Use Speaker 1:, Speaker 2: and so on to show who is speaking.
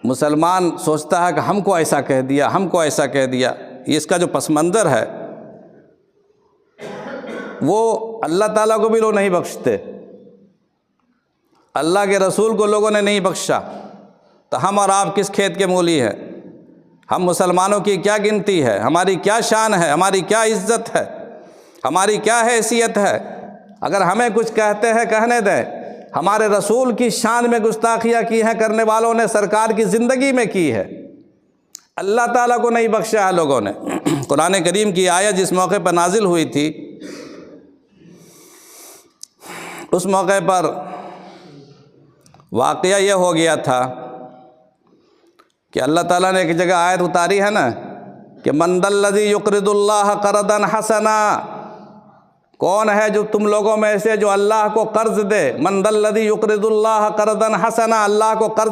Speaker 1: مسلمان سوچتا ہے کہ ہم کو ایسا کہہ دیا، ہم کو ایسا کہہ دیا، یہ اس کا جو پس منظر ہے وہ اللہ تعالیٰ کو بھی لوگ نہیں بخشتے، اللہ کے رسول کو لوگوں نے نہیں بخشا، تو ہم اور آپ کس کھیت کے مولی ہیں؟ ہم مسلمانوں کی کیا گنتی ہے؟ ہماری کیا شان ہے؟ ہماری کیا عزت ہے؟ ہماری کیا حیثیت ہے؟ اگر ہمیں کچھ کہتے ہیں کہنے دیں، ہمارے رسول کی شان میں گستاخیاں کی ہیں کرنے والوں نے سرکار کی زندگی میں کی ہے، اللہ تعالیٰ کو نہیں بخشا ہے لوگوں نے۔ قرآن کریم کی آیت جس موقع پر نازل ہوئی تھی، اس موقع پر واقعہ یہ ہو گیا تھا کہ اللہ تعالیٰ نے ایک جگہ آیت اتاری ہے نا کہ من ذا الذی یقرض اللہ قرضا حسنا، کون ہے جو تم لوگوں میں سے جو اللہ کو قرض دے؟ من ذا الذی یقرض اللہ قرضا حسنا، اللہ کو قرض